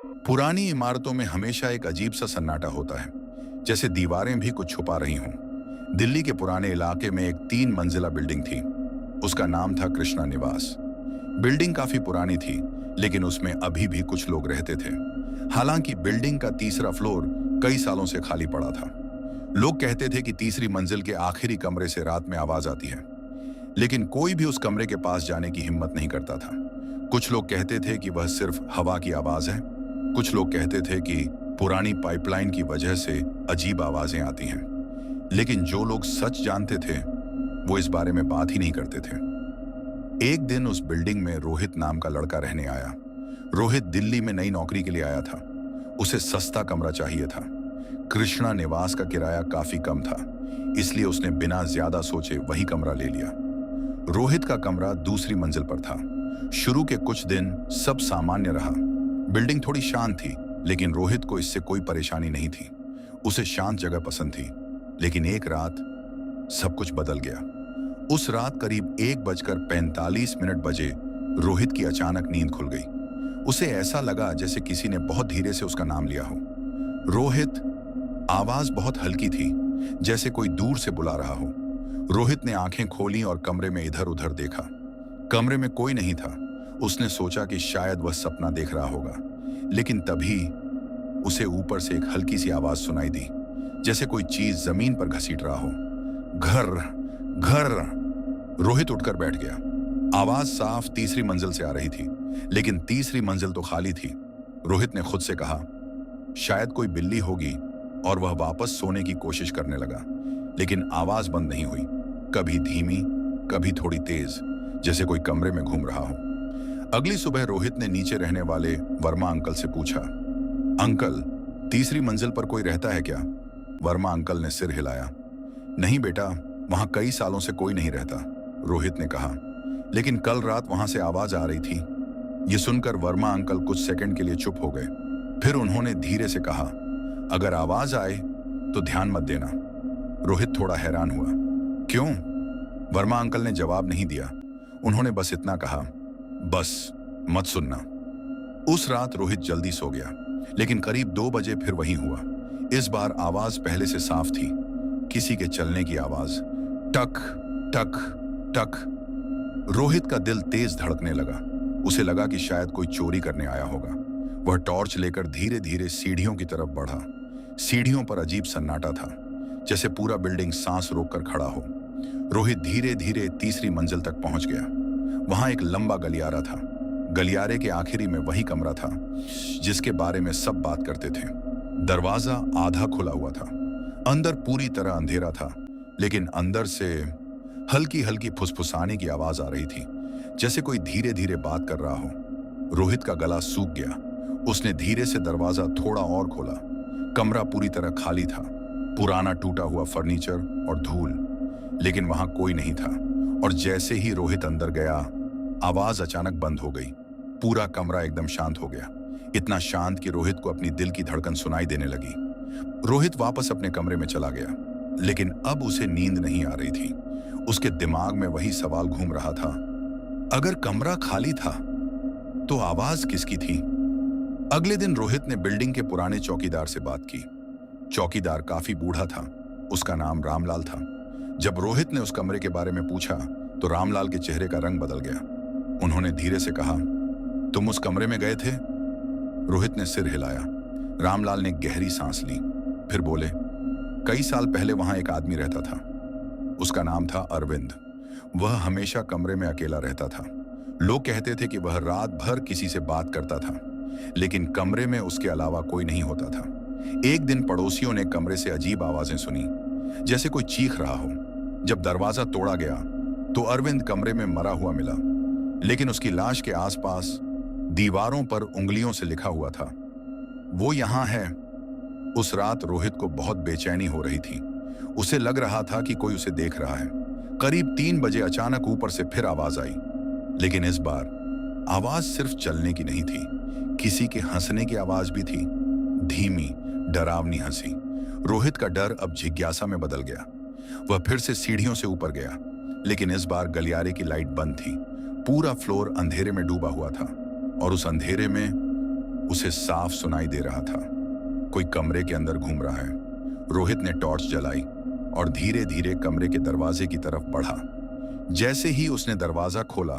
पुरानी इमारतों में हमेशा एक अजीब सा सन्नाटा होता है, जैसे दीवारें भी कुछ छुपा रही हों। दिल्ली के पुराने इलाके में एक 3 मंजिला बिल्डिंग थी। उसका नाम था कृष्णा निवास। बिल्डिंग काफी पुरानी थी, लेकिन उसमें अभी भी कुछ लोग रहते थे। हालांकि बिल्डिंग का तीसरा फ्लोर कई सालों से खाली पड़ा था। लोग कहते थे कि तीसरी मंजिल के आखिरी कमरे से रात में आवाज आती है, लेकिन कोई भी उस कमरे के पास जाने की हिम्मत नहीं करता था। कुछ लोग कहते थे कि वह सिर्फ हवा की आवाज है। कुछ लोग कहते थे कि पुरानी पाइपलाइन की वजह से अजीब आवाजें आती हैं। लेकिन जो लोग सच जानते थे, वो इस बारे में बात ही नहीं करते थे। एक दिन उस बिल्डिंग में रोहित नाम का लड़का रहने आया। रोहित दिल्ली में नई नौकरी के लिए आया था। उसे सस्ता कमरा चाहिए था। कृष्णा निवास का किराया काफी कम था, इसलिए उसने बिना ज्यादा सोचे वही कमरा ले लिया। रोहित का कमरा दूसरी मंजिल पर था। शुरू के कुछ दिन सब सामान्य रहा। बिल्डिंग थोड़ी शांत थी, लेकिन रोहित को इससे कोई परेशानी नहीं थी। उसे शांत जगह पसंद थी। लेकिन एक रात सब कुछ बदल गया। उस रात करीब 1:45 बजे रोहित की अचानक नींद खुल गई। उसे ऐसा लगा जैसे किसी ने बहुत धीरे से उसका नाम लिया हो। रोहित। आवाज बहुत हल्की थी, जैसे कोई दूर से बुला रहा हो। रोहित ने आंखें खोली और कमरे में इधर उधर देखा। कमरे में कोई नहीं था। उसने सोचा कि शायद वह सपना देख रहा होगा, लेकिन तभी उसे ऊपर से एक हल्की सी आवाज सुनाई दी, जैसे कोई चीज जमीन पर घसीट रहा हो। घर, घर। रोहित उठकर बैठ गया। आवाज साफ तीसरी मंजिल से आ रही थी, लेकिन तीसरी मंजिल तो खाली थी। रोहित ने खुद से कहा, शायद कोई बिल्ली होगी, और वह वापस सोने की कोशिश करने लगा। लेकिन आवाज बंद नहीं हुई। कभी धीमी, कभी थोड़ी तेज, जैसे कोई कमरे में घूम रहा हो। अगली सुबह रोहित ने नीचे रहने वाले वर्मा अंकल से पूछा, अंकल, तीसरी मंजिल पर कोई रहता है क्या? वर्मा अंकल ने सिर हिलाया। नहीं बेटा, वहां कई सालों से कोई नहीं रहता, रोहित ने कहा। लेकिन कल रात वहां से आवाज आ रही थी। यह सुनकर वर्मा अंकल कुछ सेकंड के लिए चुप हो गए। फिर उन्होंने धीरे से कहा, अगर आवाज आए तो ध्यान मत देना। रोहित थोड़ा हैरान हुआ। क्यों? वर्मा अंकल ने जवाब नहीं दिया। उन्होंने बस इतना कहा, बस मत सुनना। उस रात रोहित जल्दी सो गया, लेकिन करीब 2 बजे फिर वही हुआ। इस बार आवाज पहले से साफ थी, किसी के चलने की आवाज। टक टक टक। रोहित का दिल तेज धड़कने लगा। उसे लगा कि शायद कोई चोरी करने आया होगा। वह टॉर्च लेकर धीरे धीरे सीढ़ियों की तरफ बढ़ा। सीढ़ियों पर अजीब सन्नाटा था, जैसे पूरा बिल्डिंग सांस रोककर खड़ा हो। रोहित धीरे धीरे तीसरी मंजिल तक पहुंच गया। वहां एक लंबा गलियारा था। गलियारे के आखिरी में वही कमरा था जिसके बारे में सब बात करते थे। दरवाजा आधा खुला हुआ था। अंदर पूरी तरह अंधेरा था, लेकिन अंदर से हल्की हल्की फुसफुसाने की आवाज आ रही थी, जैसे कोई धीरे धीरे बात कर रहा हो। रोहित का गला सूख गया। उसने धीरे से दरवाजा थोड़ा और खोला। कमरा पूरी तरह खाली था। पुराना टूटा हुआ फर्नीचर और धूल, लेकिन वहां कोई नहीं था। और जैसे ही रोहित अंदर गया, आवाज अचानक बंद हो गई। पूरा कमरा एकदम शांत हो गया। इतना शांत कि रोहित को अपनी दिल की धड़कन सुनाई देने लगी। रोहित वापस अपने कमरे में चला गया, लेकिन अब उसे नींद नहीं आ रही थी। उसके दिमाग में वही सवाल घूम रहा था, अगर कमरा खाली था तो आवाज किसकी थी? अगले दिन रोहित ने बिल्डिंग के पुराने चौकीदार से बात की। चौकीदार काफी बूढ़ा था। उसका नाम रामलाल था। जब रोहित ने उस कमरे के बारे में पूछा, तो रामलाल के चेहरे का रंग बदल गया। उन्होंने धीरे से कहा, तुम उस कमरे में गए थे? रोहित ने सिर हिलाया। रामलाल ने गहरी सांस ली, फिर बोले, कई साल पहले वहां एक आदमी रहता था। उसका नाम था अरविंद। वह हमेशा कमरे में अकेला रहता था। लोग कहते थे कि वह रात भर किसी से बात करता था, लेकिन कमरे में उसके अलावा कोई नहीं होता था। एक दिन पड़ोसियों ने कमरे से अजीब आवाजें सुनी, जैसे कोई चीख रहा हो। जब दरवाजा तोड़ा गया, तो अरविंद कमरे में मरा हुआ मिला, लेकिन उसकी लाश के आसपास दीवारों पर उंगलियों से लिखा हुआ था, वो यहां है। उस रात रोहित को बहुत बेचैनी हो रही थी। उसे लग रहा था कि कोई उसे देख रहा है। करीब 3 बजे अचानक ऊपर से फिर आवाज आई, लेकिन इस बार आवाज सिर्फ चलने की नहीं थी, किसी के हंसने की आवाज भी थी। धीमी, डरावनी हंसी। रोहित का डर अब जिज्ञासा में बदल गया। वह फिर से सीढ़ियों से ऊपर गया, लेकिन इस बार गलियारे की लाइट बंद थी। पूरा फ्लोर अंधेरे में डूबा हुआ था, और उस अंधेरे में उसे साफ सुनाई दे रहा था। कोई कमरे के अंदर घूम रहा है। रोहित ने टॉर्च जलाई और धीरे धीरे कमरे के दरवाजे की तरफ बढ़ा। जैसे ही उसने दरवाजा खोला,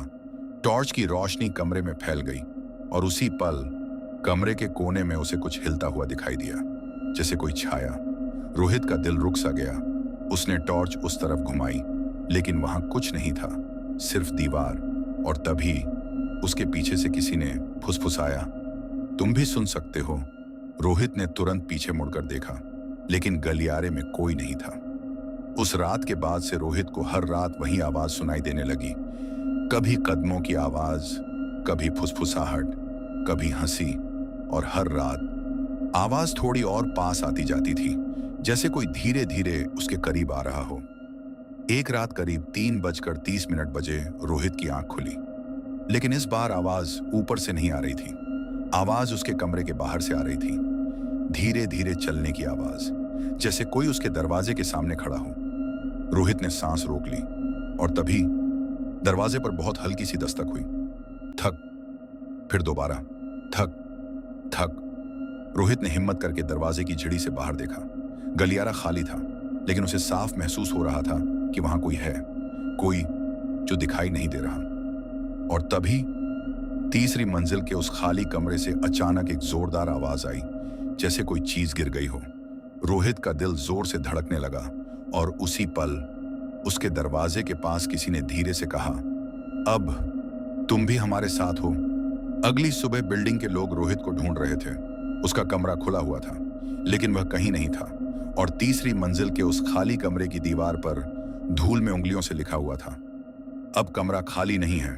टॉर्च की रोशनी कमरे में फैल गई और उसी पल कमरे के कोने में उसे कुछ हिलता हुआ दिखाई दिया, जैसे कोई छाया। रोहित का दिल रुक सा गया। उसने टॉर्च उस तरफ घुमाई, लेकिन वहां कुछ नहीं था, सिर्फ दीवार। और तभी उसके पीछे से किसी ने फुसफुसाया, तुम भी सुन सकते हो। रोहित ने तुरंत पीछे मुड़कर देखा, लेकिन गलियारे में कोई नहीं था। उस रात के बाद से रोहित को हर रात वही आवाज सुनाई देने लगी। कभी कदमों की आवाज, कभी फुसफुसाहट, कभी हंसी, और हर रात आवाज थोड़ी और पास आती जाती थी, जैसे कोई धीरे धीरे उसके करीब आ रहा हो। एक रात करीब 3:30 बजे रोहित की आंख खुली, लेकिन इस बार आवाज ऊपर से नहीं आ रही थी। आवाज उसके कमरे के बाहर से आ रही थी, धीरे धीरे चलने की आवाज, जैसे कोई उसके दरवाजे के सामने खड़ा हो। रोहित ने सांस रोक ली और तभी दरवाजे पर बहुत हल्की सी दस्तक हुई। थक, फिर दोबारा थक थक। रोहित ने हिम्मत करके दरवाजे की झिड़ी से बाहर देखा। गलियारा खाली था, लेकिन उसे साफ महसूस हो रहा था कि वहां कोई है, कोई जो दिखाई नहीं दे रहा। और तभी तीसरी मंजिल के उस खाली कमरे से अचानक एक जोरदार आवाज आई, जैसे कोई चीज गिर गई हो। रोहित का दिल जोर से धड़कने लगा और उसी पल उसके दरवाजे के पास किसी ने धीरे से कहा, अब तुम भी हमारे साथ हो। अगली सुबह बिल्डिंग के लोग रोहित को ढूंढ रहे थे। उसका कमरा खुला हुआ था, लेकिन वह कहीं नहीं था। और तीसरी मंजिल के उस खाली कमरे की दीवार पर धूल में उंगलियों से लिखा हुआ था, अब कमरा खाली नहीं है,